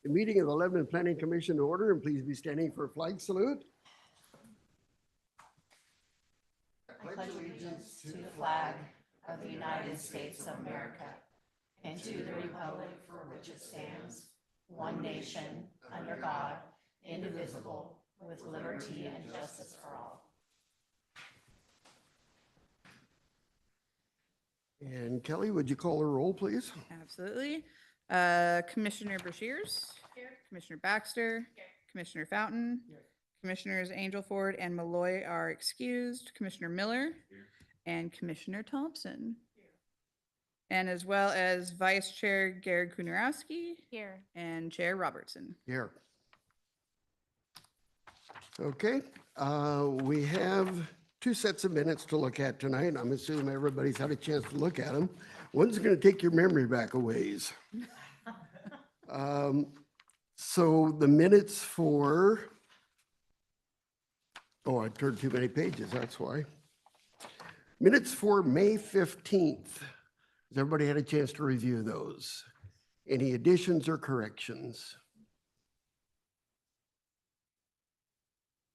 The meeting of the Lebanon Planning Commission to order, and please be standing for a flag salute. I pledge allegiance to the flag of the United States of America and to the republic for which it stands, one nation, under God, indivisible, with liberty and justice for all. And Kelly, would you call the roll, please? Absolutely. Commissioner Brashears. Here. Commissioner Baxter. Here. Commissioner Fountain. Here. Commissioners Angelford and Malloy are excused. Commissioner Miller. Here. And Commissioner Thompson. Here. And as well as Vice Chair Garrett Kunarowski. Here. And Chair Robertson. Here. Okay, we have two sets of minutes to look at tonight. I'm assuming everybody's had a chance to look at them. One's going to take your memory back a ways. So the minutes for, oh, I turned too many pages, that's why. Minutes for May 15th. Has everybody had a chance to review those? Any additions or corrections?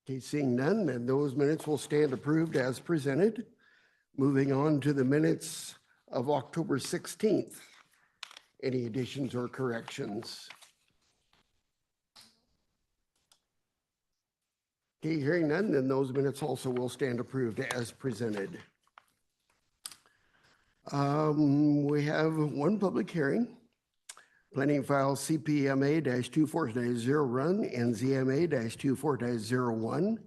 Okay, seeing none, then those minutes will stand approved as presented. Moving on to the minutes of October 16th. Any additions or corrections? Okay, hearing none, then those minutes also will stand approved as presented. We have one public hearing. Planning file CPMA-24-0 run and ZMA-24-01.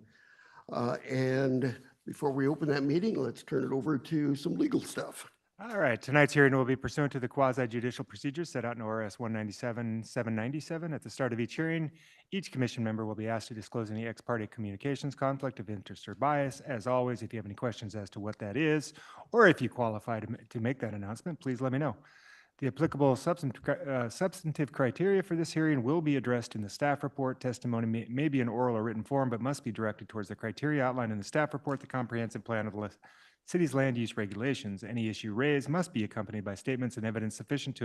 And before we open that meeting, let's turn it over to some legal stuff. All right, tonight's hearing will be pursuant to the quasi-judicial procedures set out in ORS 197-797. At the start of each hearing, each commission member will be asked to disclose any ex parte communications, conflict of interest, or bias. As always, if you have any questions as to what that is, or if you qualify to make that announcement, please let me know. The applicable substantive criteria for this hearing will be addressed in the staff report. Testimony may be in oral or written form, but must be directed towards the criteria outlined in the staff report, the comprehensive plan of the city's land use regulations. Any issue raised must be accompanied by statements and evidence sufficient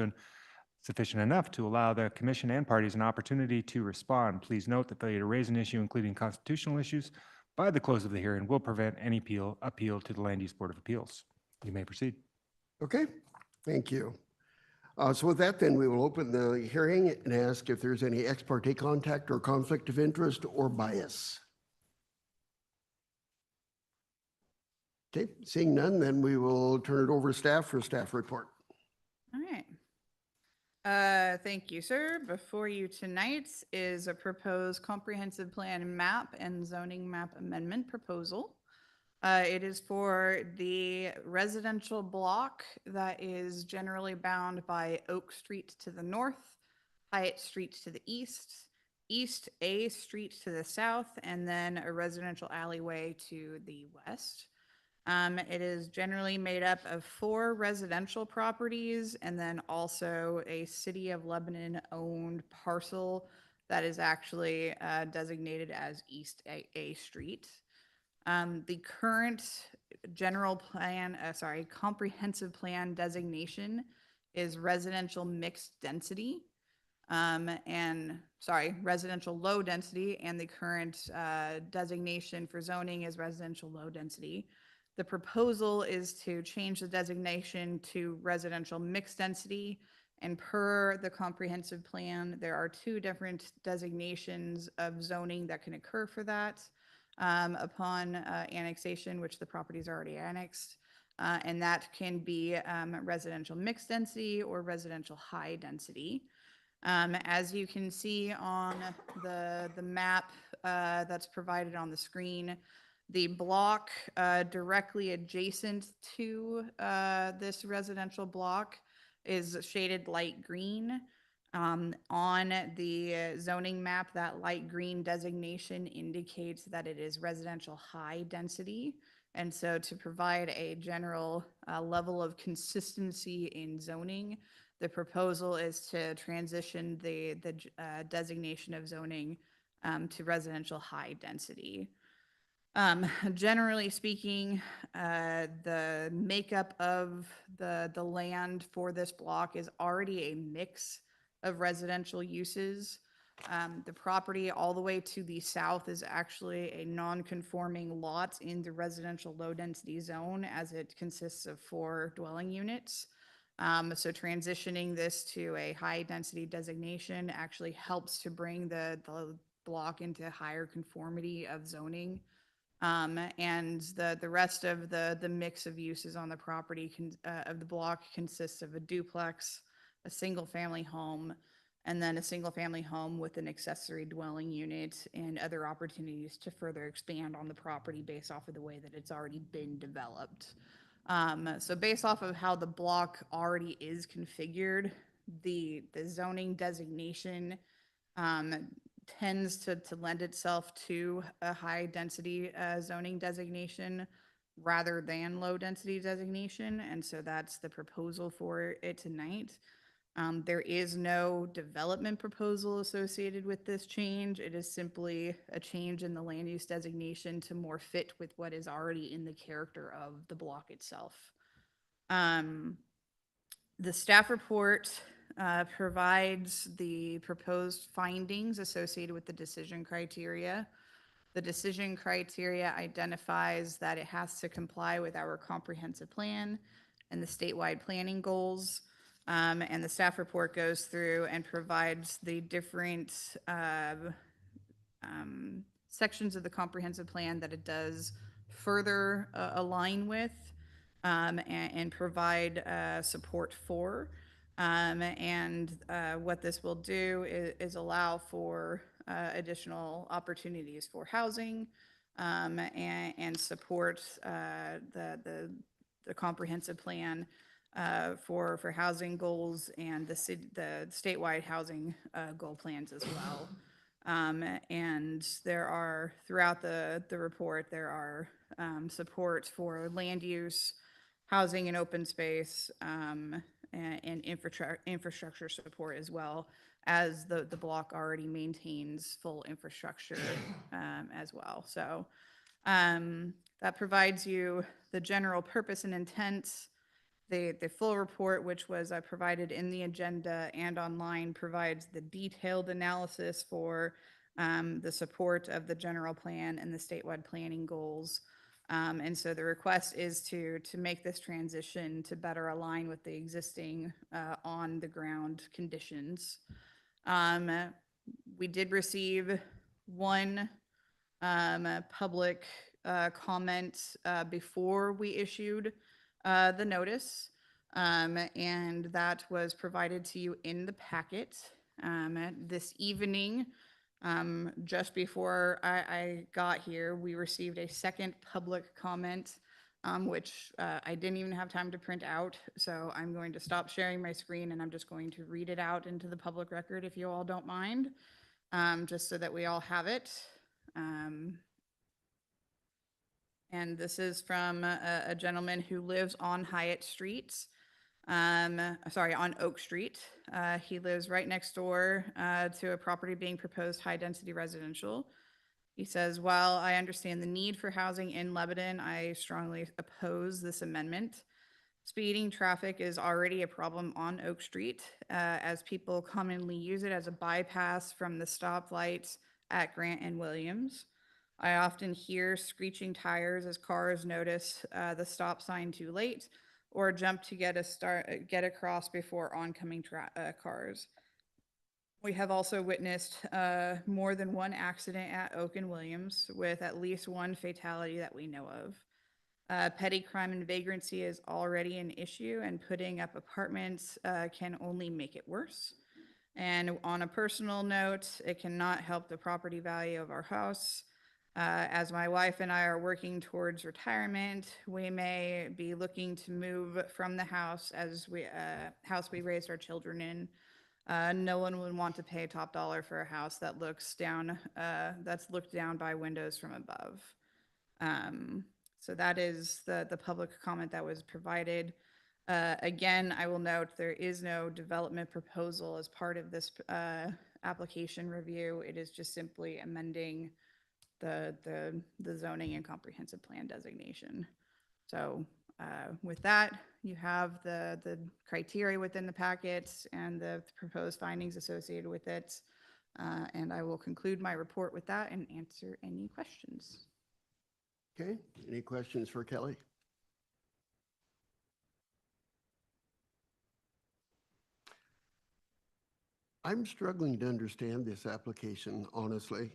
enough to allow the commission and parties an opportunity to respond. Please note that failure to raise an issue, including constitutional issues, by the close of the hearing will prevent any appeal to the Land Use Board of Appeals. You may proceed. Okay, thank you. So with that, then we will open the hearing and ask if there's any ex parte contact or conflict of interest or bias. Okay, seeing none, then we will turn it over to staff for staff report. All right. Thank you, sir. Before you tonight is a proposed comprehensive plan map and zoning map amendment proposal. It is for the residential block that is generally bound by Oak Street to the north, Hyatt Street to the east, East A Street to the south, and then a residential alleyway to the west. It is generally made up of 4 residential properties and then also a City of Lebanon owned parcel that is actually designated as East A Street. The current comprehensive plan designation is residential mixed density, residential low density, and the current designation for zoning is residential low density. The proposal is to change the designation to residential mixed density, and per the comprehensive plan, there are 2 different designations of zoning that can occur for that. Upon annexation, which the property is already annexed, and that can be residential mixed density or residential high density. As you can see on the map that's provided on the screen, the block directly adjacent to this residential block is shaded light green. On the zoning map, that light green designation indicates that it is residential high density. And so to provide a general level of consistency in zoning, the proposal is to transition the designation of zoning to residential high density. Generally speaking, the makeup of the land for this block is already a mix of residential uses. The property all the way to the south is actually a non-conforming lot in the residential low-density zone, as it consists of 4 dwelling units. So transitioning this to a high-density designation actually helps to bring the block into higher conformity of zoning. And the rest of the mix of uses on the property of the block consists of a duplex, a single-family home, and then a single-family home with an accessory dwelling unit and other opportunities to further expand on the property based off of the way that it's already been developed. So based off of how the block already is configured, the zoning designation tends to lend itself to a high-density zoning designation rather than low-density designation, and so that's the proposal for it tonight. There is no development proposal associated with this change. It is simply a change in the land use designation to more fit with what is already in the character of the block itself. The staff report provides the proposed findings associated with the decision criteria. The decision criteria identifies that it has to comply with our comprehensive plan and the statewide planning goals. And the staff report goes through and provides the different sections of the comprehensive plan that it does further align with and provide support for. And what this will do is allow for additional opportunities for housing and support the comprehensive plan for housing goals and the statewide housing goal plans as well. And there are, throughout the report, there are support for land use, housing and open space, and infrastructure support, as well as the block already maintains full infrastructure as well. So that provides you the general purpose and intent. The full report, which was provided in the agenda and online, provides the detailed analysis for the support of the general plan and the statewide planning goals. And so the request is to make this transition to better align with the existing on-the-ground conditions. We did receive one public comment before we issued the notice, and that was provided to you in the packet this evening. Just before I got here, we received a second public comment, which I didn't even have time to print out. So I'm going to stop sharing my screen and I'm just going to read it out into the public record if you all don't mind, just so that we all have it. And this is from a gentleman who lives on Hyatt Street. On Oak Street. He lives right next door to a property being proposed high-density residential. He says, while I understand the need for housing in Lebanon, I strongly oppose this amendment. Speeding traffic is already a problem on Oak Street, as people commonly use it as a bypass from the stoplights at Grant and Williams. I often hear screeching tires as cars notice the stop sign too late or jump to get across before oncoming cars. We have also witnessed more than one accident at Oak and Williams, with at least one fatality that we know of. Petty crime and vagrancy is already an issue, and putting up apartments can only make it worse. And on a personal note, it cannot help the property value of our house. As my wife and I are working towards retirement, we may be looking to move from the house we raised our children in. No one would want to pay top dollar for a house that that's looked down by windows from above. So that is the public comment that was provided. Again, I will note there is no development proposal as part of this application review. It is just simply amending the zoning and comprehensive plan designation. So with that, You have the criteria within the packet and the proposed findings associated with it. And I will conclude my report with that and answer any questions. Okay, any questions for Kelly? I'm struggling to understand this application, honestly.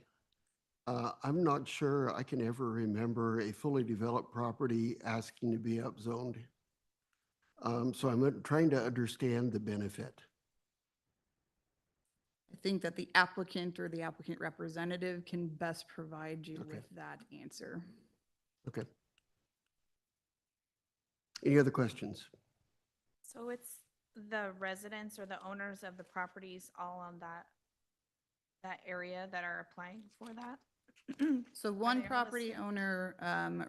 I'm not sure I can ever remember a fully developed property asking to be upzoned. So I'm trying to understand the benefit. I think that the applicant or the applicant representative can best provide you Okay. with that answer. Okay. Any other questions? So it's the residents or the owners of the properties all on that area that are applying for that? So one they able to property see? owner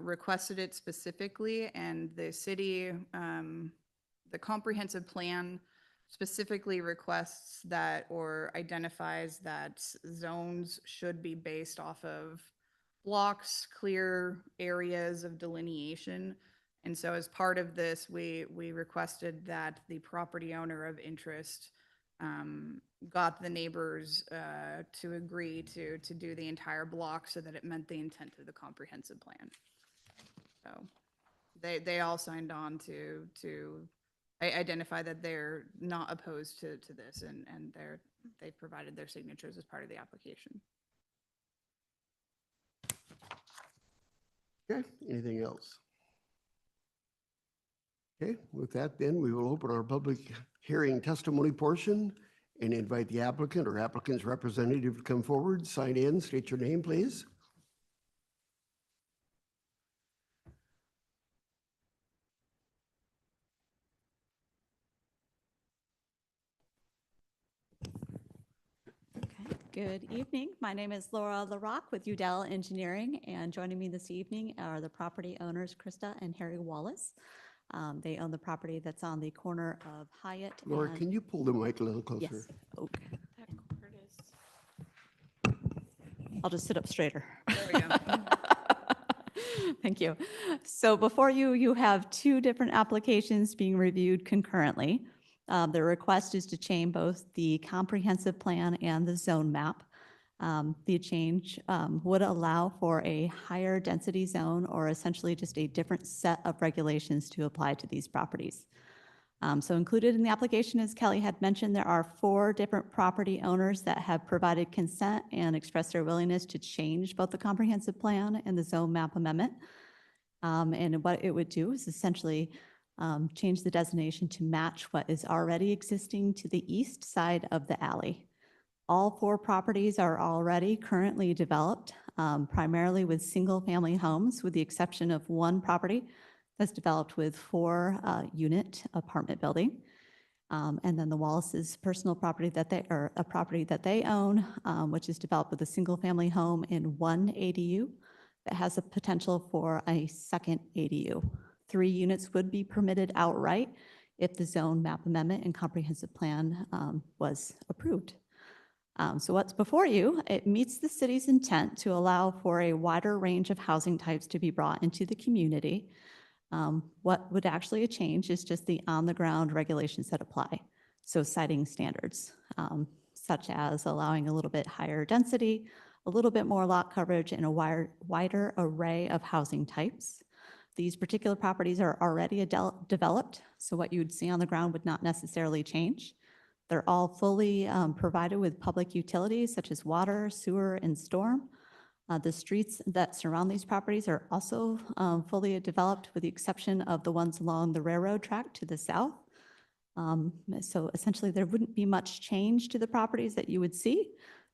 requested it specifically, and the city, the comprehensive plan specifically requests that or identifies that zones should be based off of blocks, clear areas of delineation. And so as part of this, we requested that the property owner of interest got the neighbors to agree to do the entire block so that it met the intent of the comprehensive plan. So they all signed on to identify that they're not opposed to this, and they've provided their signatures as part of the application. Okay, anything else? Okay, with that then, we will open our public hearing testimony portion and invite the applicant or applicant's representative to come forward, sign in, state your name, please. Okay, good evening. My name is Laura LaRock with Udell Engineering, and joining me this evening are the property owners, Krista and Harry Wallace. They own the property that's on the corner of Hyatt. Laura, and- can you pull the mic a little closer? Yes, okay. That cord is. I'll just sit up straighter. There we go. Thank you. So before you, you have two different applications being reviewed concurrently. The request is to change both the comprehensive plan and the zone map. The change would allow for a higher density zone, or essentially just a different set of regulations to apply to these properties. So included in the application, as Kelly had mentioned, there are 4 different property owners that have provided consent and expressed their willingness to change both the comprehensive plan and the zone map amendment. And what it would do is essentially change the designation to match what is already existing to the east side of the alley. All 4 properties are already currently developed, primarily with single-family homes, with the exception of one property that's developed with 4-unit apartment building. And then the Wallace's personal property or a property that they own, which is developed with a single-family home and 1 ADU that has a potential for a second ADU. 3 units would be permitted outright if the zone map amendment and comprehensive plan was approved. So what's before you, it meets the city's intent to allow for a wider range of housing types to be brought into the community. What would actually change is just the on-the-ground regulations that apply. So citing standards, such as allowing a little bit higher density, a little bit more lot coverage, and a wider array of housing types. These particular properties are already developed, so what you would see on the ground would not necessarily change. They're all fully provided with public utilities such as water, sewer, and storm. The streets that surround these properties are also fully developed, with the exception of the ones along the railroad track to the south. So essentially, there wouldn't be much change to the properties that you would see.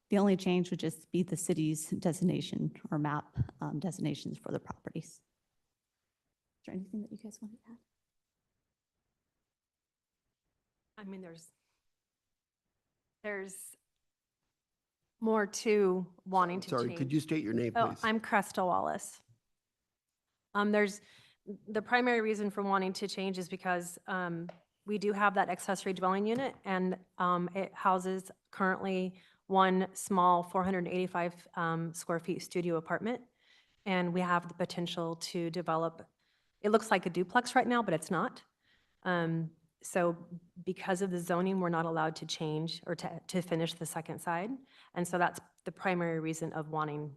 The only change would just be the city's designation or map designations for the properties. Is there anything that you guys want to add? I mean, there's more to wanting to Sorry, change. could you state your name, Oh, please? I'm Cresta Wallace. There's, the primary reason for wanting to change is because we do have that accessory dwelling unit, and it houses currently one small 485 square feet studio apartment. And we have the potential to develop, it looks like a duplex right now, but it's not. So because of the zoning, we're not allowed to change or to finish the second side. And so that's the primary reason of wanting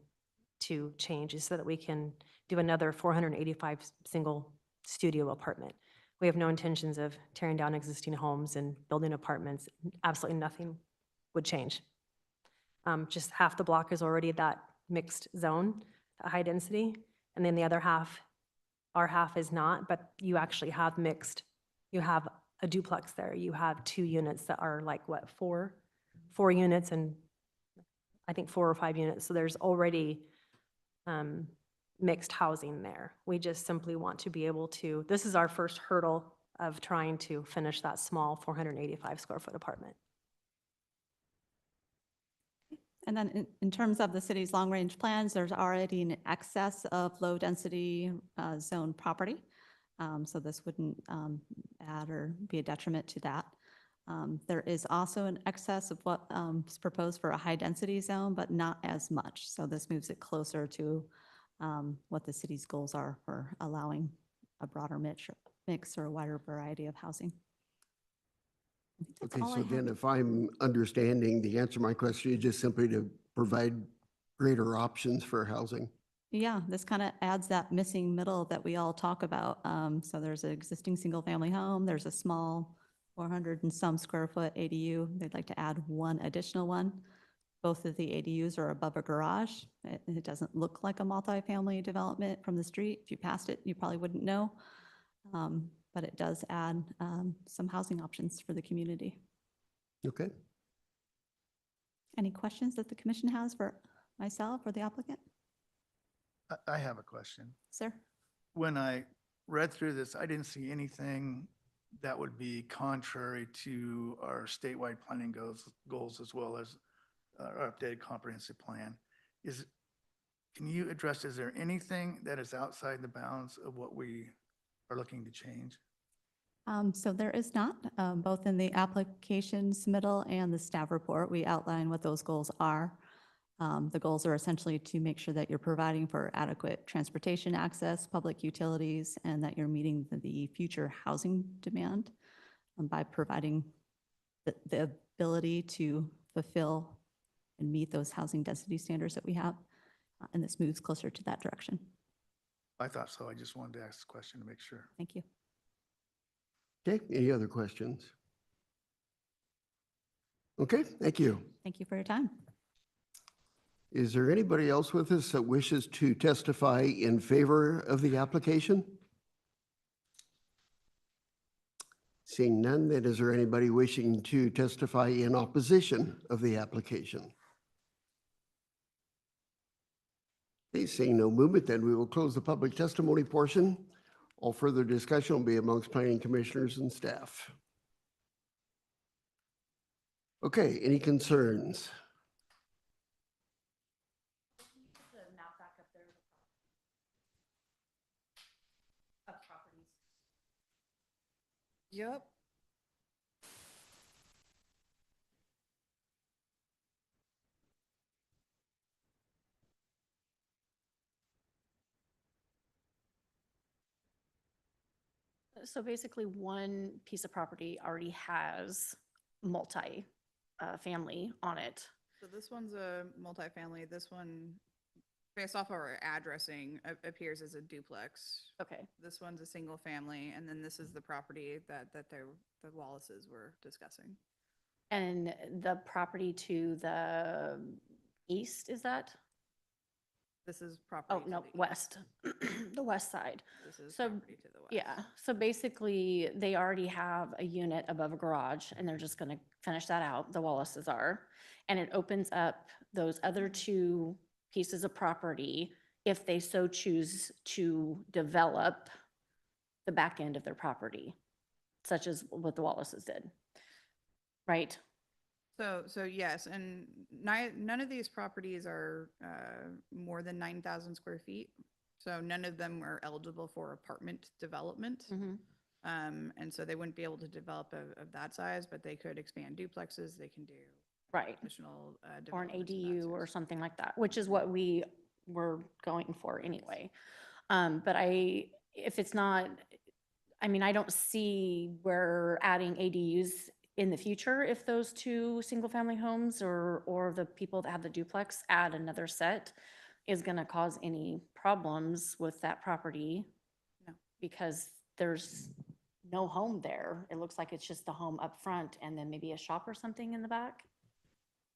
to change, is so that we can do another 485 single studio apartment. We have no intentions of tearing down existing homes and building apartments. Absolutely nothing would change. Just half the block is already that mixed zone, high density, and then the other half, our half is not, but you actually have mixed. You have a duplex there. You have 2 units that are like, what, 4 units, and I think 4 or 5 units. So there's already mixed housing there. We just simply want to be able to, this is our first hurdle of trying to finish that small 485 square foot apartment. And then in terms of the city's long-range plans, there's already an excess of low-density zone property. So this wouldn't add or be a detriment to that. There is also an excess of what is proposed for a high-density zone, but not as much. So this moves it closer to what the city's goals are for allowing a broader mix or a wider variety of housing. I think that's Okay, all I so have. then if I'm understanding the answer to my question, is just simply to provide greater options for housing. Yeah, this kind of adds that missing middle that we all talk about. So there's an existing single-family home, there's a small 400 and some square foot ADU. They'd like to add one additional one. Both of the ADUs are above a garage. It doesn't look like a multifamily development from the street. If you passed it, you probably wouldn't know. But it does add some housing options for the community. Okay. Any questions that the commission has for myself or the applicant? I have a question. Sir? When I read through this, I didn't see anything that would be contrary to our statewide planning goals as well as our updated comprehensive plan. Can you address, is there anything that is outside the bounds of what we are looking to change? So there is not, both in the application submittal and the staff report, we outline what those goals are. The goals are essentially to make sure that you're providing for adequate transportation access, public utilities, and that you're meeting the future housing demand by providing the ability to fulfill and meet those housing density standards that we have. And this moves closer to that direction. I thought so. I just wanted to ask the question to make sure. Thank you. Okay, any other questions? Okay, thank you. Thank you for your time. Is there anybody else with us that wishes to testify in favor of the application? Seeing none, then is there anybody wishing to testify in opposition of the application? Okay, seeing no movement, then we will close the public testimony portion. All further discussion will be amongst planning commissioners and staff. Okay, any concerns? Yep. So basically, one piece of property already has family on it. So this one's a multifamily. This one, based off our addressing, appears as a duplex. Okay. This one's a single family, and then this is the property that the Wallaces were discussing. And the property to the east, is that? This is property. Oh, to no, the east. west, the west side. This is So, property to the west. yeah, so basically, they already have a unit above a garage, and they're just gonna finish that out, the Wallaces are. And it opens up those other 2 pieces of property if they so choose to develop the back end of their property, such as what the Wallaces did. Right? So yes, and none of these properties are more than 9,000 square feet. So none of them are eligible for apartment development. And so they wouldn't be able to develop of that size, but they could expand duplexes. They can do Right. additional Or an developments of that ADU or size. something like that, which is what we were going for anyway. But if it's not, I mean, I don't see where adding ADUs in the future, if those two single-family homes or the people that have the duplex add another set, is gonna cause any problems with that property. No. Because there's no home there. It looks like it's just the home up front and then maybe a shop or something in the back.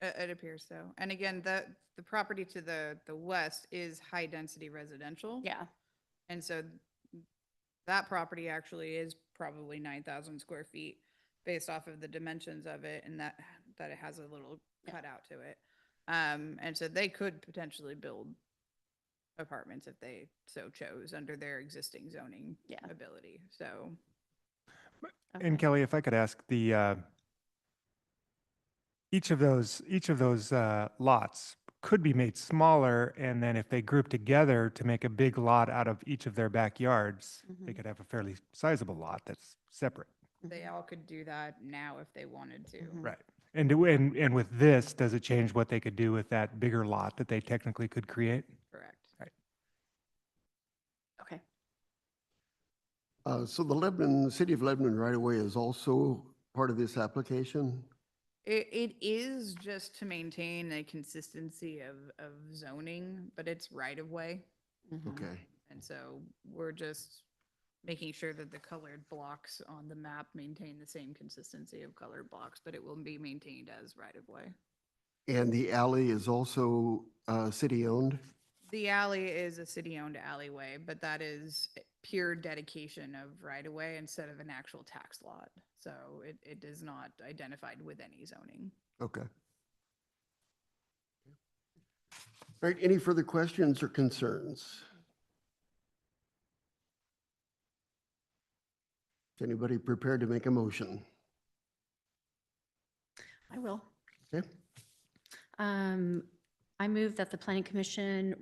It appears so. And again, the property to the west is high-density residential. Yeah, And so that property actually is probably 9,000 square feet based off of the dimensions of it and that it has a little Yeah. cutout to it. And so they could potentially build apartments if they so chose under their existing zoning Yeah. ability. So And okay. Kelly, if I could ask each of those lots could be made smaller, and then if they group together to make a big lot out of each of their backyards, they Mhm. could have a fairly sizable lot that's separate. they all could do that now if they wanted to. Mhm. Right. And with this, does it change what they could do with that bigger lot that they technically could create? Correct. Okay. So the Lebanon, City of Lebanon right away is also part of this application? It is just to maintain a consistency of zoning, but it's right of way. Mhm. Okay. And so we're just making sure that the colored blocks on the map maintain the same consistency of colored blocks, but it will be maintained as right of way. And the alley is also city-owned? The alley is a city-owned alleyway, but that is pure dedication of right of way instead of an actual tax lot. So it is not identified with any zoning. Okay. All right, any further questions or concerns? Is anybody prepared to make a motion? I will. Okay, I move that the planning commission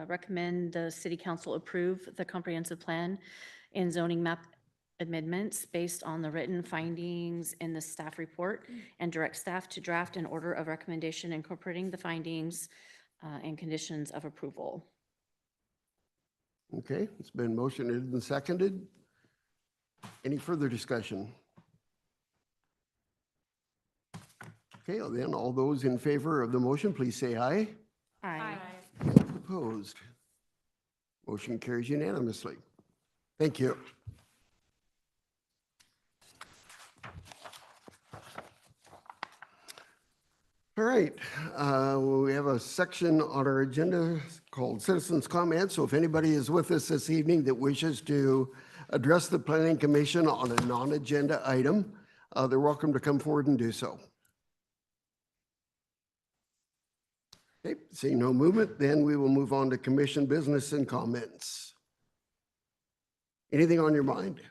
recommend the city council approve the comprehensive plan and zoning map amendments based on the written findings in the staff report and direct staff to draft an order of recommendation incorporating the findings and conditions of approval. okay, it's been motioned and seconded. Any further discussion? Okay, well then, all those in favor of the motion, please say aye. Aye. Opposed? Motion carries unanimously. Thank you. All right, we have a section on our agenda called citizens' comments. So if anybody is with us this evening that wishes to address the planning commission on a non-agenda item, they're welcome to come forward and do so. Okay, seeing no movement, then we will move on to commission business and comments. Anything on your mind?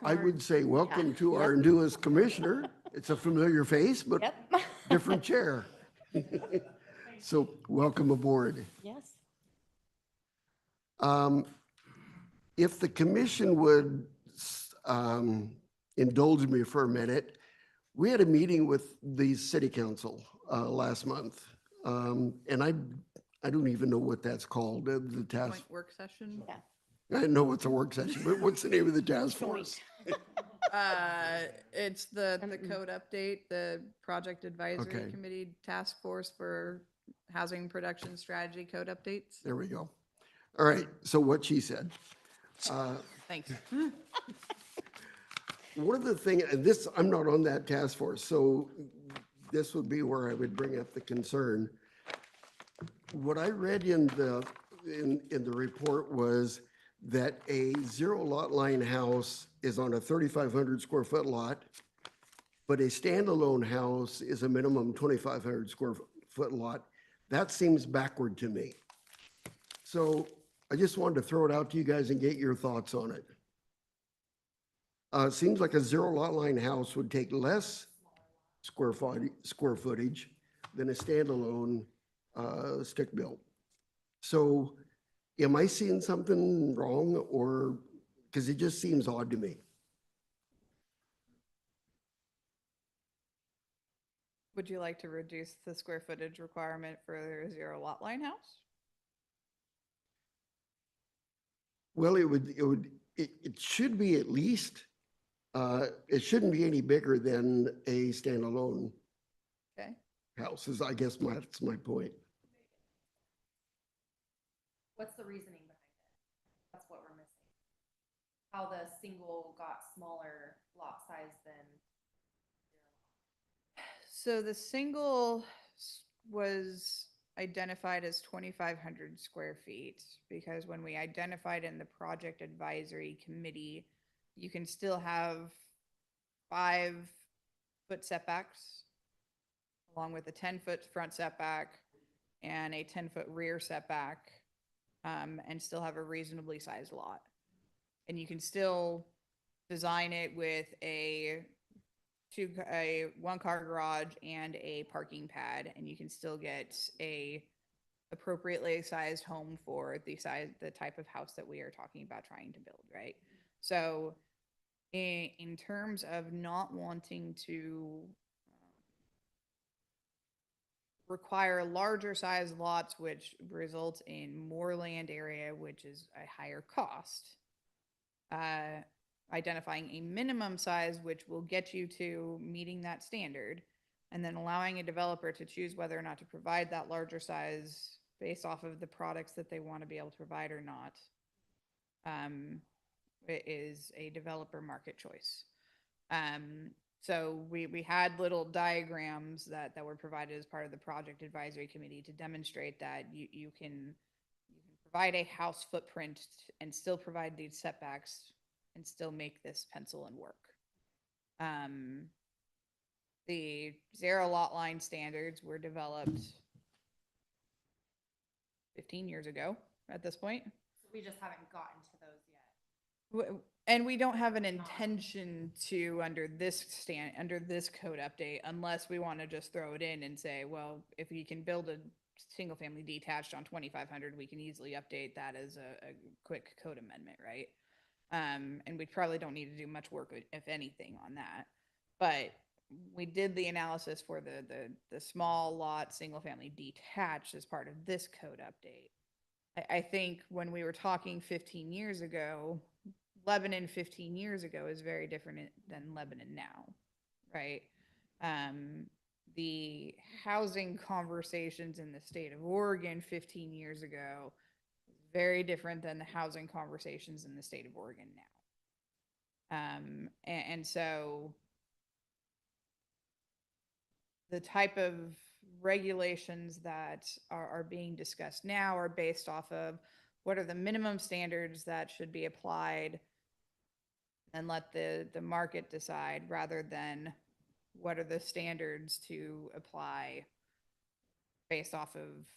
I would say welcome to our newest commissioner. It's a familiar face, but Yep. different chair. So welcome aboard. Yes. If the commission would indulge me for a minute, we had a meeting with the city council last month. And I don't even know what that's called, the task. Joint work session. Yeah. I know it's a work session, but what's the name of the task force? It's the code update, the project advisory Okay. committee task force for housing production strategy code updates. There we go. All right, so what she said. Thanks. One of the things, and this, I'm not on that task force, so this would be where I would bring up the concern. What I read in the report was that a zero lot line house is on a 3,500 square foot lot, but a standalone house is a minimum 2,500 square foot lot. That seems backward to me. So I just wanted to throw it out to you guys and get your thoughts on it. It seems like a zero lot line house would take less square footage than a standalone stick built. So am I seeing something wrong, or, because it just seems odd to me. Would you like to reduce the square footage requirement for a zero lot line house? Well, it should be at least, it shouldn't be any bigger than a standalone Okay. house is, I guess, that's my point. What's the reasoning behind it? That's what we're missing. How the single got smaller lot size than. So the single was identified as 2,500 square feet because when we identified in the project advisory committee, you can still have 5-foot setbacks along with a 10-foot front setback and a 10-foot rear setback, and still have a reasonably sized lot. And you can still design it with a 1-car garage and a parking pad, and you can still get a appropriately sized home for the type of house that we are talking about trying to build, right? So in terms of not wanting to require larger size lots, which results in more land area, which is a higher cost, identifying a minimum size, which will get you to meeting that standard, and then allowing a developer to choose whether or not to provide that larger size based off of the products that they want to be able to provide or not, it is a developer market choice. So we had little diagrams that were provided as part of the project advisory committee to demonstrate that you can provide a house footprint and still provide these setbacks and still make this pencil and work. The zero lot line standards were developed 15 years ago at this point. So we just haven't gotten to those yet. And we don't have an intention to under this code update, unless we want to just throw it in and say, well, if we can build a single family detached on 2,500, we can easily update that as a quick code amendment, right? And we probably don't need to do much work, if anything, on that. But we did the analysis for the small lot single family detached as part of this code update. I think when we were talking 15 years ago, Lebanon 15 years ago is very different than Lebanon now, right? The housing conversations in the state of Oregon 15 years ago is very different than the housing conversations in the state of Oregon now. And so the type of regulations that are being discussed now are based off of what are the minimum standards that should be applied and let the market decide, rather than what are the standards to apply based off of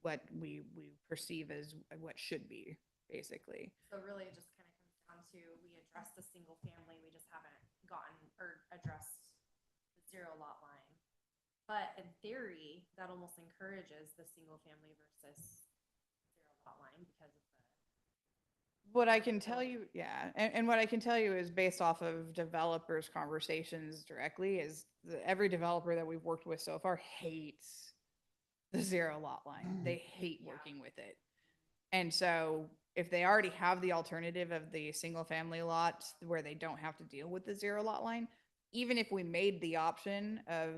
what we perceive as what should be, basically. So really it just kind of comes down to, we addressed the single family, we just haven't gotten or addressed the zero lot line. But in theory, that almost encourages the single family versus zero lot line because of the. What I can tell you, yeah, and what I can tell you is based off of developers' conversations directly is every developer that we've worked with so far hates the zero lot line. They hate working with it. And so if they already have the alternative of the single family lot where they don't have to deal with the zero lot line, even if we made the option of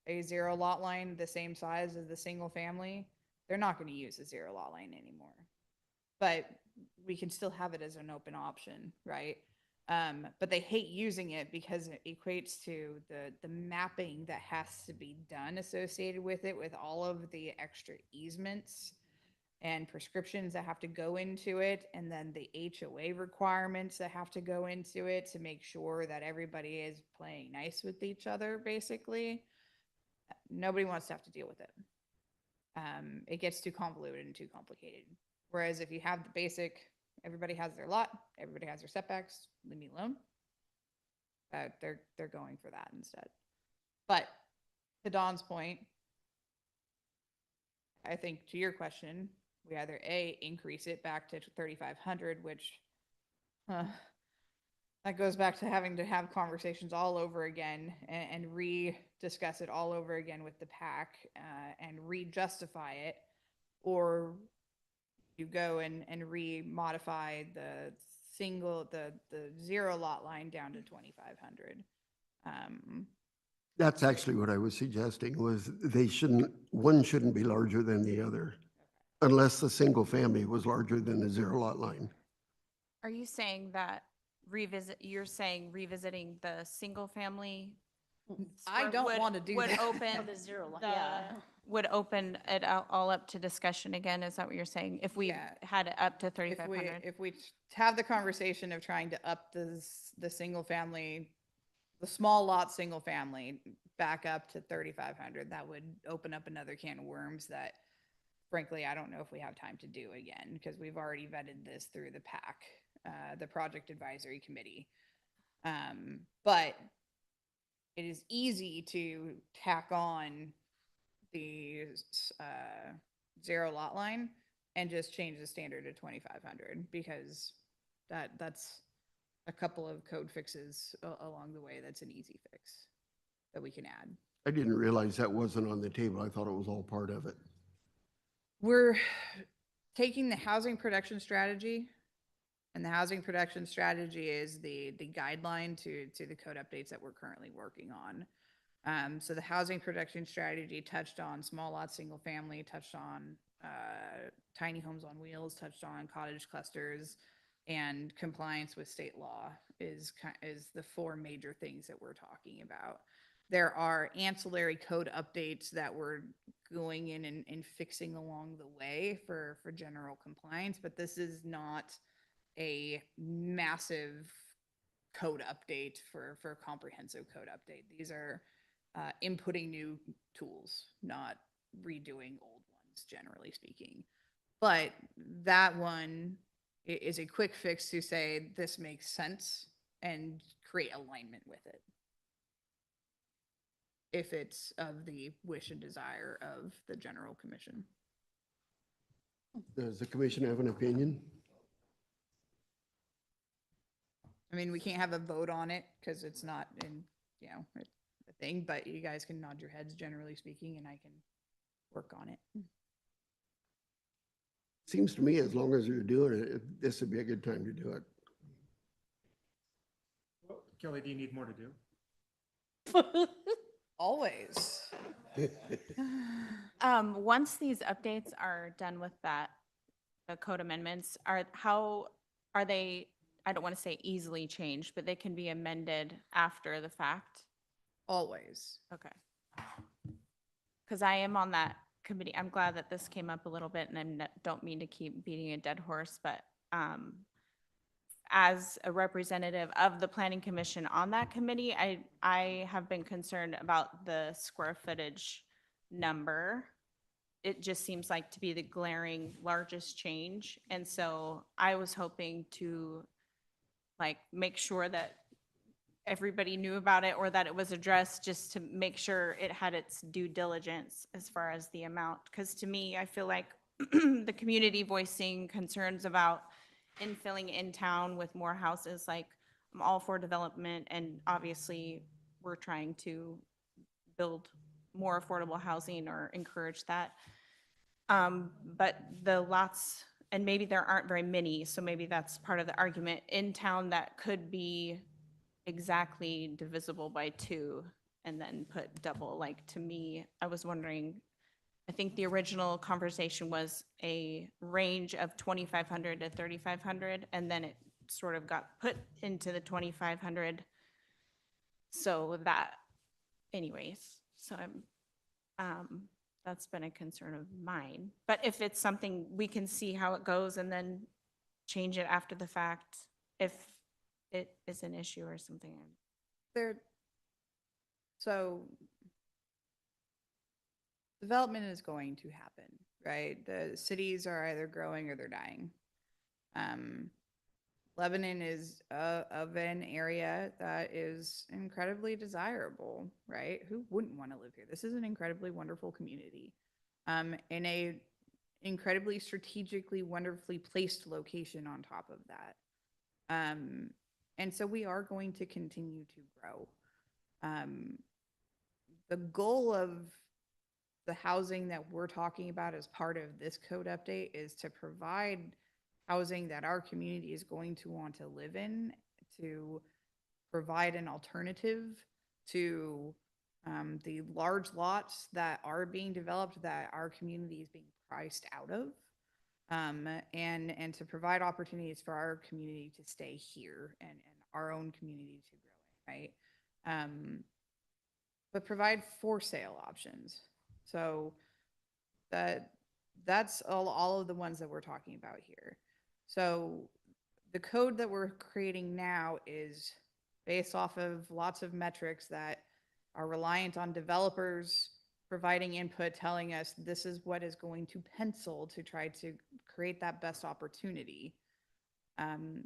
a zero lot line the same size as the single family, they're not going to use the zero lot line anymore. But we can still have it as an open option, right? But they hate using it because it equates to the mapping that has to be done associated with it, with all of the extra easements and prescriptions that have to go into it, and then the HOA requirements that have to go into it to make sure that everybody is playing nice with each other, basically. Nobody wants to have to deal with it. It gets too convoluted and too complicated. Whereas if you have the basic, everybody has their lot, everybody has their setbacks, leave me alone. They're going for that instead. But to Don's point, I think to your question, we either A, increase it back to 3,500, which that goes back to having to have conversations all over again and re-discuss it all over again with the PAC and re-justify it, or you go and re-modify the the zero lot line down to 2,500. That's actually what I was suggesting, was one shouldn't be larger than the other unless the single family was larger than the zero lot line. Are you saying that you're saying revisiting the single family? I square- don't would- want to do would that. Open The zero lot, the- yeah. Would open it all up to discussion again? Is that what you're saying? If we Yeah. had it up to If we, 3,500? if we have the conversation of trying to up the single family, the small lot single family back up to 3,500, that would open up another can of worms that frankly, I don't know if we have time to do again, because we've already vetted this through the PAC, the Project Advisory Committee. But it is easy to tack on the zero lot line and just change the standard to 2,500, because that's a couple of code fixes along the way. That's an easy fix that we can add. I didn't realize that wasn't on the table. I thought it was all part of it. We're taking the housing production strategy, and the housing production strategy is the guideline to the code updates that we're currently working on. So the housing production strategy touched on small lot, single family, touched on tiny homes on wheels, touched on cottage clusters, and compliance with state law is the four major things that we're talking about. There are ancillary code updates that we're going in and fixing along the way for general compliance, but this is not a massive code update for a comprehensive code update. These are inputting new tools, not redoing old ones, generally speaking. But that one is a quick fix to say this makes sense and create alignment with it, if it's of the wish and desire of the general commission. Does the commission have an opinion? I mean, we can't have a vote on it because it's not in, a thing, but you guys can nod your heads, generally speaking, and I can work on it. Seems to me as long as you're doing it, this would be a good time to do it. Kelly, do you need more to do? Always. Once these updates are done with the code amendments, how are they, I don't want to say easily changed, but they can be amended after the fact? Always. Okay. Because I am on that committee. I'm glad that this came up a little bit, and I don't mean to keep beating a dead horse, but as a representative of the Planning Commission on that committee, I have been concerned about the square footage number. It just seems like to be the glaring largest change. And so I was hoping to make sure that everybody knew about it, or that it was addressed, just to make sure it had its due diligence as far as the amount. Because to me, I feel like the community voicing concerns about infilling in town with more houses, I'm all for development, and obviously we're trying to build more affordable housing or encourage that. But the lots, and maybe there aren't very many, so maybe that's part of the argument in town that could be exactly divisible by 2 and then put double. To me, I was wondering, I think the original conversation was a range of 2,500 to 3,500, and then it sort of got put into the 2,500. So that, anyways, so that's been a concern of mine. But if it's something, we can see how it goes and then change it after the fact, if it is an issue or something. So development is going to happen, right? The cities are either growing or they're dying. Lebanon is of an area that is incredibly desirable, right? Who wouldn't want to live here? This is an incredibly wonderful community, in a incredibly strategically, wonderfully placed location on top of that. And so we are going to continue to grow. The goal of the housing that we're talking about as part of this code update is to provide housing that our community is going to want to live in, to provide an alternative to the large lots that are being developed that our community is being priced out of, and to provide opportunities for our community to stay here and our own community to grow in, right? But provide for sale options. So that's all of the ones that we're talking about here. So the code that we're creating now is based off of lots of metrics that are reliant on developers providing input, telling us this is what is going to pencil to try to create that best opportunity.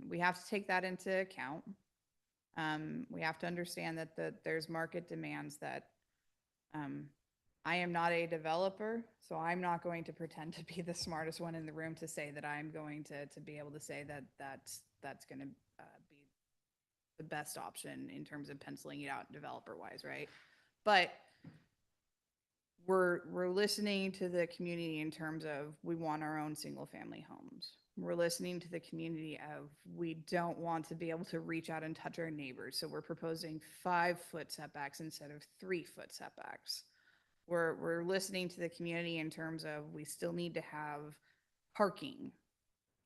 We have to take that into account. We have to understand that there's market demands that I am not a developer, so I'm not going to pretend to be the smartest one in the room to say that I'm going to be able to say that that's going to be the best option in terms of penciling it out developer wise, right? But we're listening to the community in terms of we want our own single family homes. We're listening to the community of we don't want to be able to reach out and touch our neighbors. So we're proposing 5-foot setbacks instead of 3-foot setbacks. We're listening to the community in terms of we still need to have parking.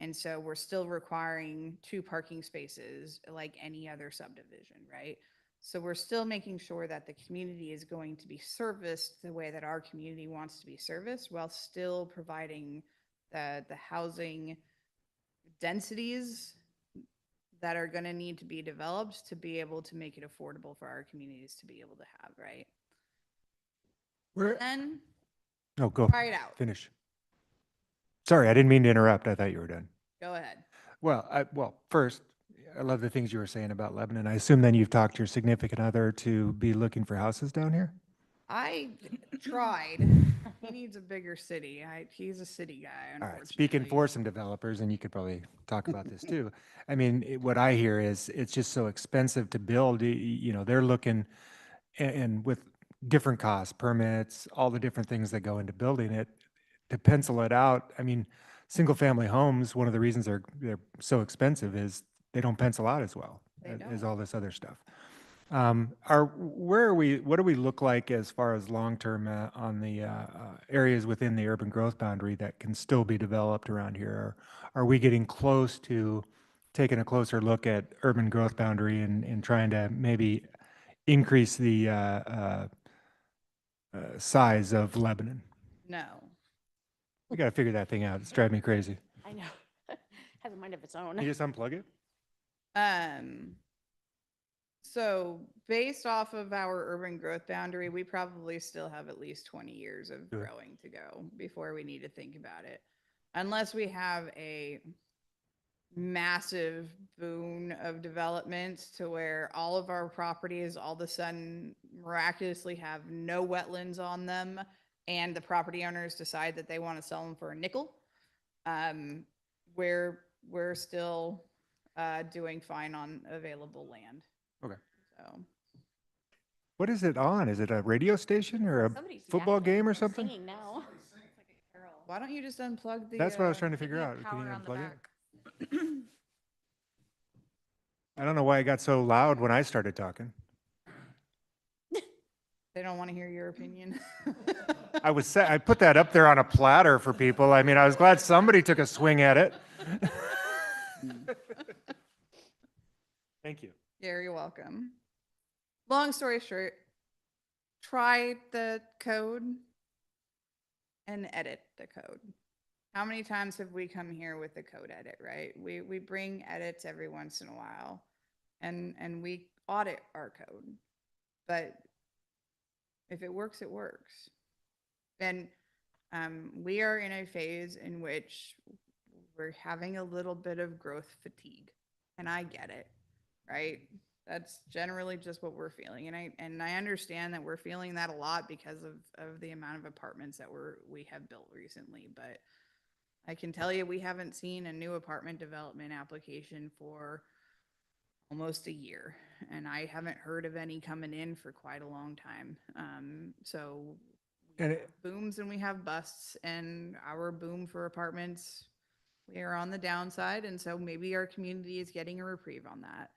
And so we're still requiring 2 parking spaces like any other subdivision, right? So we're still making sure that the community is going to be serviced the way that our community wants to be serviced while still providing the housing densities that are going to need to be developed to be able to make it affordable for our communities to be able to have, right? Where, Then no, go, try it out. finish. Sorry, I didn't mean to interrupt. I thought you were done. Go ahead. Well, first, I love the things you were saying about Lebanon. I assume then you've talked to your significant other to be looking for houses down here? I tried. He needs a bigger city. He's a city guy, All unfortunately. right, speaking for some developers, and you could probably talk about this too. I mean, what I hear is it's just so expensive to build. You know, they're looking, and with different costs, permits, all the different things that go into building it, to pencil it out. I mean, single-family homes, one of the reasons they're so expensive is they don't pencil out as well They as don't. all this other stuff. What do we look like as far as long-term on the areas within the urban growth boundary that can still be developed around here? Are we getting close to taking a closer look at urban growth boundary and trying to maybe increase the size of Lebanon? No. We got to figure that thing out. It's driving me crazy. I know. Has a mind of its Can own. you just unplug it? So based off of our urban growth boundary, we probably still have at least 20 years of Good. growing to go before we need to think about it. Unless we have a massive boon of development to where all of our properties all of a sudden miraculously have no wetlands on them and the property owners decide that they want to sell them for a nickel. We're still doing fine on available land. Okay. So What is it on? Is it a radio station or a Somebody's football yapping game or or something? Singing now. why don't you just unplug the? That's what I was trying to figure We have out. Can power you on the unplug it? back. I don't know why it got so loud when I started talking. They don't want to hear your opinion. I put that up there on a platter for people. I mean, I was glad somebody took a swing at it. Thank you. Yeah, you're welcome. Long story short, try the code and edit the code. How many times have we come here with the code edit, right? We bring edits every once in a while and we audit our code. But if it works, it works. And we are in a phase in which we're having a little bit of growth fatigue. And I get it, right? That's generally just what we're feeling. And I understand that we're feeling that a lot because of the amount of apartments that we have built recently. But I can tell you, we haven't seen a new apartment development application for almost a year. And I haven't heard of any coming in for quite a long time. So We And have it- booms and we have busts, and our boom for apartments, we are on the downside, and so maybe our community is getting a reprieve on that.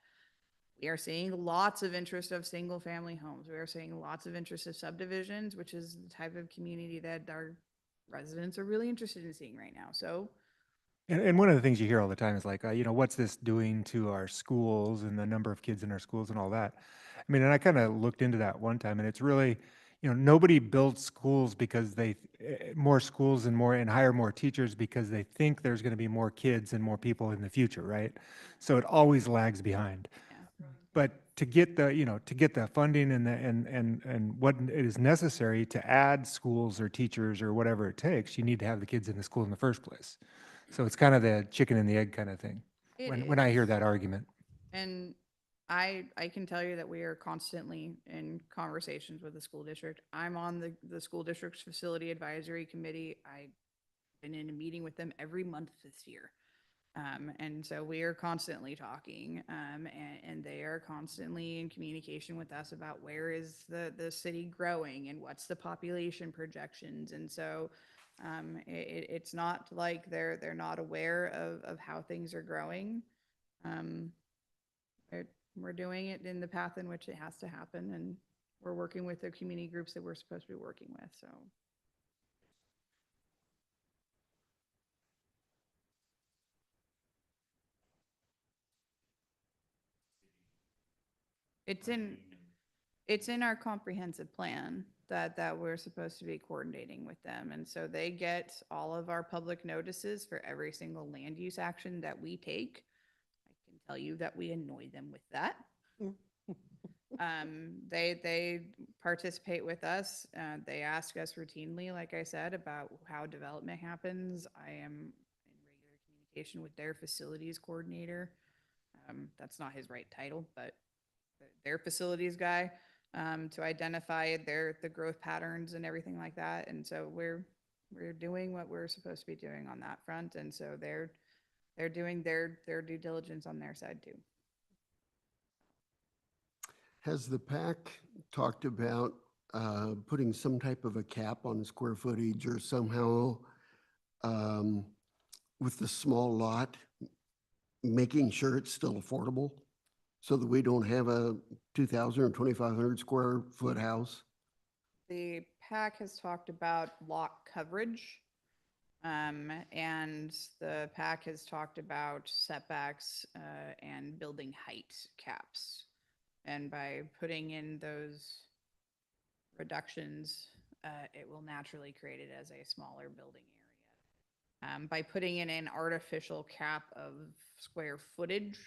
We are seeing lots of interest of single-family homes. We are seeing lots of interest of subdivisions, which is the type of community that our residents are really interested in seeing right now. So And one of the things you hear all the time is like, what's this doing to our schools and the number of kids in our schools and all that? I mean, and I kind of looked into that one time, and it's really, nobody builds schools because more schools and hire more teachers because they think there's going to be more kids and more people in the future, right? So it always lags behind. yeah. But to get the funding and what is necessary to add schools or teachers or whatever it takes, you need to have the kids in the school in the first place. So it's kind of the chicken and the egg kind of thing, It when I hear is. that argument. And I can tell you that we are constantly in conversations with the school district. I'm on the school district's facility advisory committee. I've been in a meeting with them every month this year. And so we are constantly talking, and they are constantly in communication with us about where is the city growing and what's the population projections. And so it's not like they're not aware of how things are growing. Um, we're doing it in the path in which it has to happen, and we're working with the community groups that we're supposed to be working with, so. It's in our comprehensive plan that we're supposed to be coordinating with them. And so they get all of our public notices for every single land use action that we take. I can tell you that we annoy them with that. They participate with us. They ask us routinely, like I said, about how development happens. I am in regular communication with their facilities coordinator. That's not his right title, but their facilities guy, to identify the growth patterns and everything like that. And so we're doing what we're supposed to be doing on that front. And so they're doing their due diligence on their side too. Has the PAC talked about putting some type of a cap on square footage or somehow with the small lot, making sure it's still affordable so that we don't have a 2,000 or 2,500 square foot house? The PAC has talked about lot coverage. And the PAC has talked about setbacks and building height caps. And by putting in those reductions, it will naturally create it as a smaller building area. By putting in an artificial cap of square footage,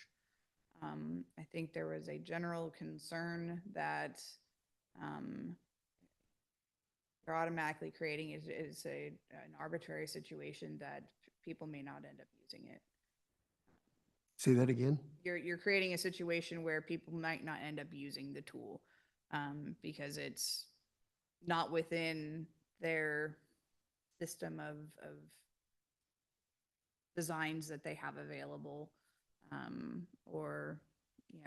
I think there was a general concern that they're automatically creating is an arbitrary situation that people may not end up using it. Say that again? You're creating a situation where people might not end up using the tool because it's not within their system of designs that they have available, or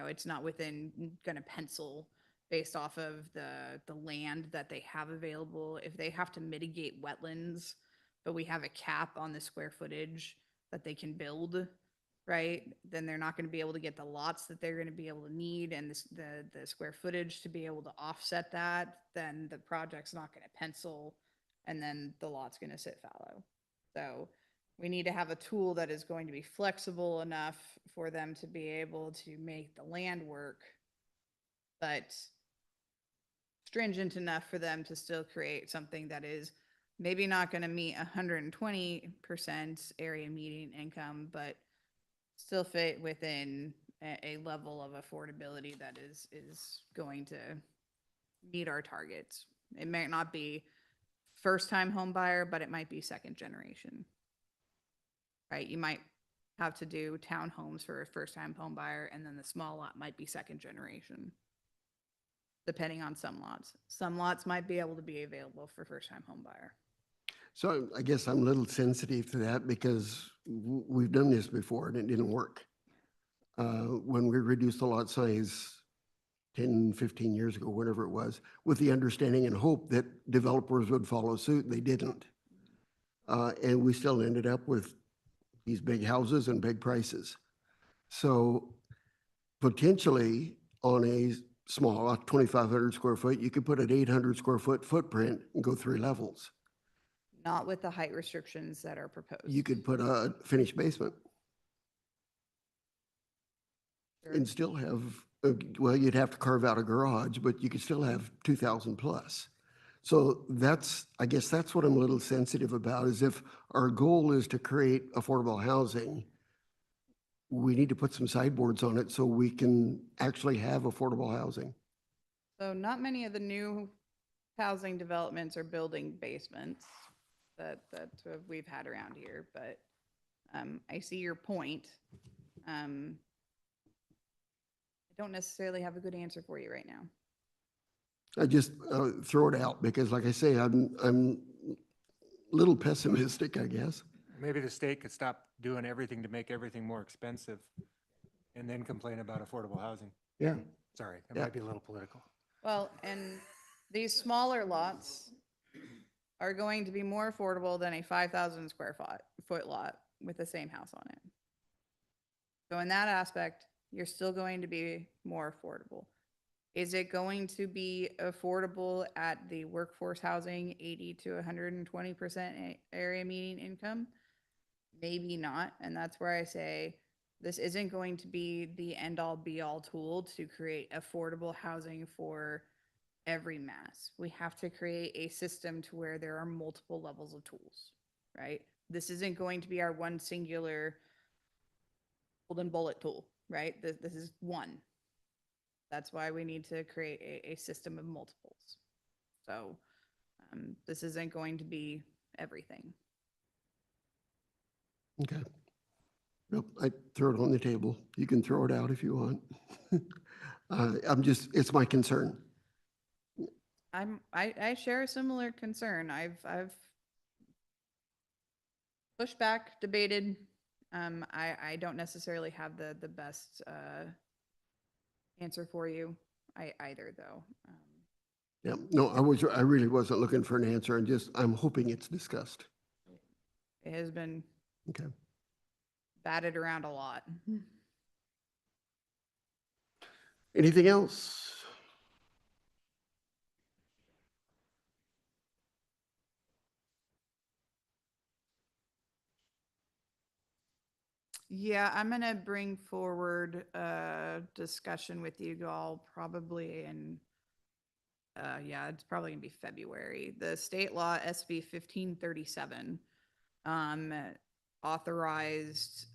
it's not within going to pencil based off of the land that they have available. If they have to mitigate wetlands, but we have a cap on the square footage that they can build, right, then they're not going to be able to get the lots that they're going to be able to need and the square footage to be able to offset that, then the project's not going to pencil, and then the lot's going to sit fallow. So we need to have a tool that is going to be flexible enough for them to be able to make the land work, but stringent enough for them to still create something that is maybe not going to meet 120% area median income, but still fit within a level of affordability that is going to meet our targets. It might not be first-time home buyer, but it might be second generation. Right? You might have to do townhomes for a first-time home buyer, and then the small lot might be second generation, depending on some lots. Some lots might be able to be available for first-time home buyer. So I guess I'm a little sensitive to that because we've done this before and it didn't work. When we reduced the lot size 10, 15 years ago, whatever it was, with the understanding and hope that developers would follow suit, and they didn't. And we still ended up with these big houses and big prices. So potentially on a small, 2,500 square foot, you could put an 800 square foot footprint and go 3 levels. Not with the height restrictions that are proposed. You could put a finished basement Sure. and still have, well, you'd have to carve out a garage, but you could still have 2,000 plus. So that's, I guess that's what I'm a little sensitive about, is if our goal is to create affordable housing, we need to put some sideboards on it so we can actually have affordable housing. So not many of the new housing developments are building basements that we've had around here, but I see your point. I don't necessarily have a good answer for you right now. I just throw it out because, like I say, I'm a little pessimistic, I guess. Maybe the state could stop doing everything to make everything more expensive and then complain about affordable housing. Yeah. Sorry, that Yeah. might be a little political. Well, and these smaller lots are going to be more affordable than a 5,000 square foot lot with the same house on it. So in that aspect, you're still going to be more affordable. Is it going to be affordable at the workforce housing 80 to 120% area median income? Maybe not. And that's where I say this isn't going to be the end all be all tool to create affordable housing for every mass. We have to create a system to where there are multiple levels of tools, right? This isn't going to be our one singular golden bullet tool, right? This is one. That's why we need to create a system of multiples. So this isn't going to be everything. Okay. Nope, I throw it on the table. You can throw it out if you want. It's my concern. I share a similar concern. I've pushed back, debated. I don't necessarily have the best answer for you either, though. Yeah, no, I really wasn't looking for an answer. I'm hoping it's discussed. It has been Okay. batted around a lot. Anything else? Yeah, I'm gonna bring forward a discussion with you all probably in, yeah, it's probably gonna be February. The state law SB 1537 authorized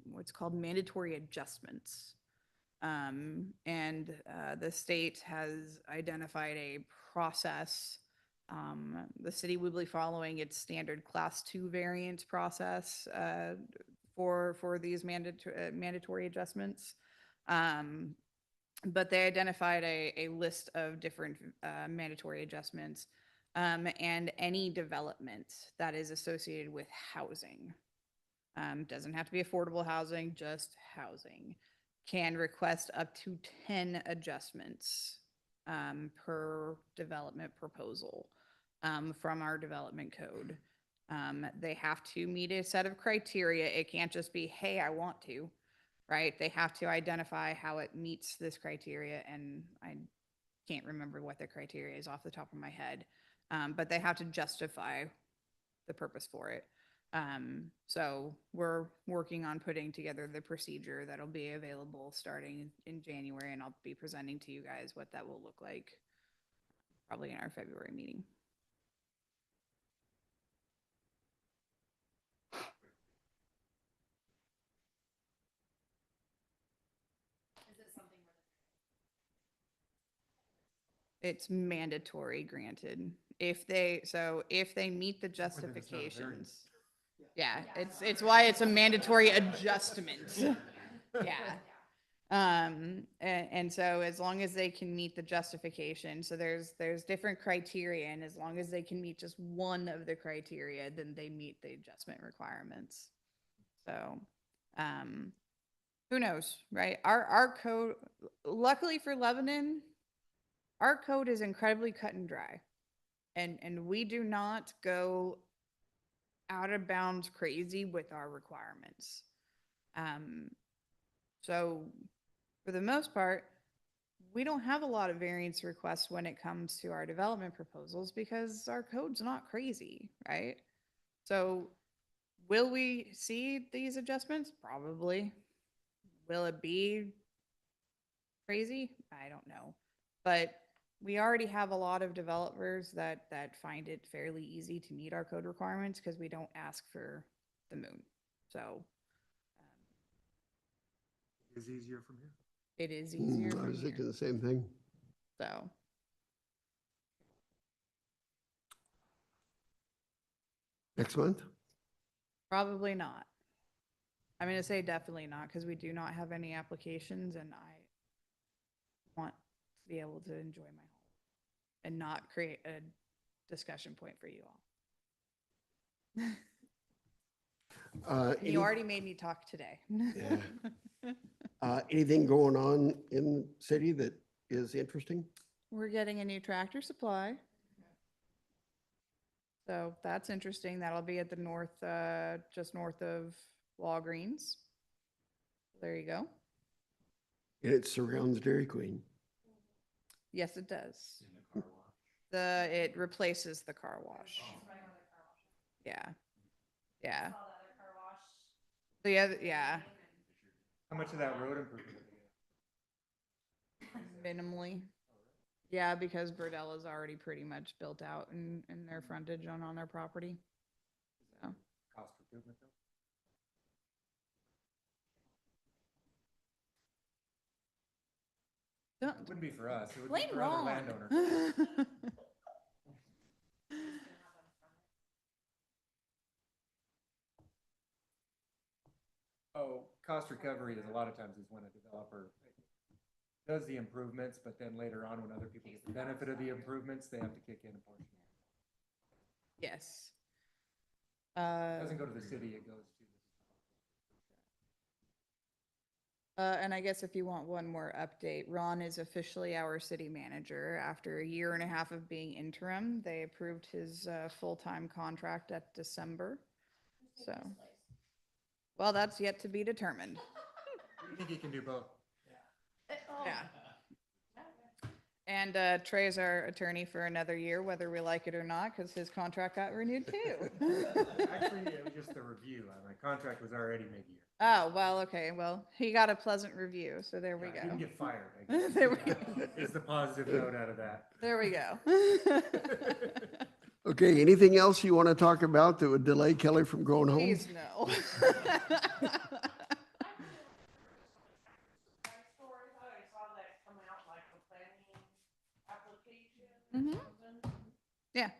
what's called mandatory adjustments. And the state has identified a process. The city will be following its standard class 2 variance process for these mandatory adjustments. But they identified a list of different mandatory adjustments and any development that is associated with housing. Doesn't have to be affordable housing, just housing. Can request up to 10 adjustments per development proposal from our development code. They have to meet a set of criteria. It can't just be, hey, I want to, right? They have to identify how it meets this criteria, and I can't remember what the criteria is off the top of my head, but they have to justify the purpose for it. So we're working on putting together the procedure that'll be available starting in January, and I'll be presenting to you guys what that will look like probably in our February meeting. It's mandatory granted. If they meet the justifications. Yeah, it's why it's a mandatory adjustment. Yeah. And so as long as they can meet the justification, so there's different criteria, and as long as they can meet just one of the criteria, then they meet the adjustment requirements. So, Who knows, right? Our code, luckily for Lebanon, our code is incredibly cut and dry. And we do not go out of bounds crazy with our requirements. So for the most part, we don't have a lot of variance requests when it comes to our development proposals because our code's not crazy, right? So will we see these adjustments? Probably. Will it be crazy? I don't know. But we already have a lot of developers that find it fairly easy to meet our code requirements because we don't ask for the moon. So Is easier from here. it is easier I from was thinking here. the same thing. So Next month? probably not. I'm gonna say definitely not because we do not have any applications and I want to be able to enjoy my home and not create a discussion point for you all. Any- You already made me talk today. Anything going on in the city that is interesting? We're getting a new Tractor Supply. So that's interesting. That'll be at the north, just north of Walgreens. There you go. And it surrounds Dairy Queen. Yes, it does. It replaces the car wash. Yeah. Yeah. The other, yeah, How much of that road improvement? minimally. Yeah, because Burdell is already pretty much built out in their frontage on their property. So, Cost improvement though? don't It wouldn't be for us. It would be blame for other Ron. landowners. Oh, cost recovery is a lot of times is when a developer does the improvements, but then later on, when other people get the benefit of the improvements, they have to kick in a portion. Yes. It doesn't go to the city, it goes to. And I guess if you want one more update, Ron is officially our city manager. After a year and a half of being interim, they approved his full-time contract at December. So, well, that's yet to be determined. I think he can do both. Yeah. And Trey is our attorney for another year, whether we like it or not, because his contract got renewed too. Actually, it was just the review. My contract was already mid-year. Oh, well, okay. Well, he got a pleasant review, so there we Yeah, I didn't go. get fired, I guess. There we go. Is the positive note out of that. There we go. Okay, anything else you want to talk about that would delay Kelly from going home? Please, no. Mhm. Yeah.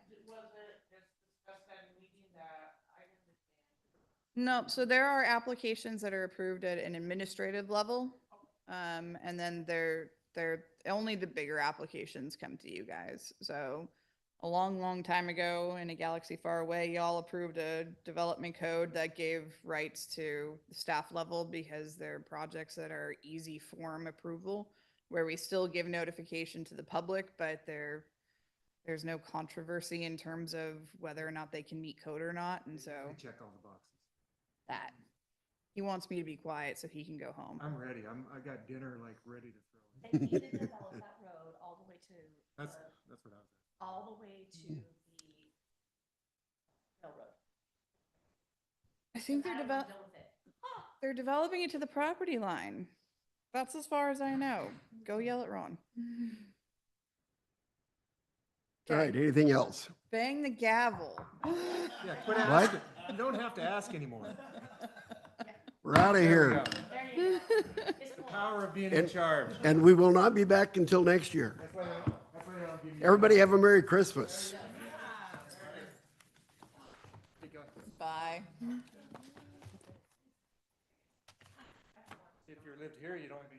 No, so there are applications that are approved at an administrative level. And then they're only the bigger applications come to you guys. So a long, long time ago in a galaxy far away, y'all approved a development code that gave rights to the staff level because they're projects that are easy form approval, where we still give notification to the public, but there's no controversy in terms of whether or not they can meet code or not. And so We check all the boxes. that he wants me to be quiet so he can go home. I'm ready. I got dinner like ready to throw. They need to develop that road all the way to, That's what I was. all the way to the railroad. I think they're I don't developing. deal with it. They're developing it to the property line. That's as far as I know. Go yell at Ron. All right, anything else? Bang the gavel. Yeah, quit What? asking. You don't have to ask anymore. We're out of There we here. go. There you go. It's The cool. power of being in charge. And we will not be back until next year. That's why I don't give you. Everybody have a Merry Christmas. Bye. If you lived here, you'd only be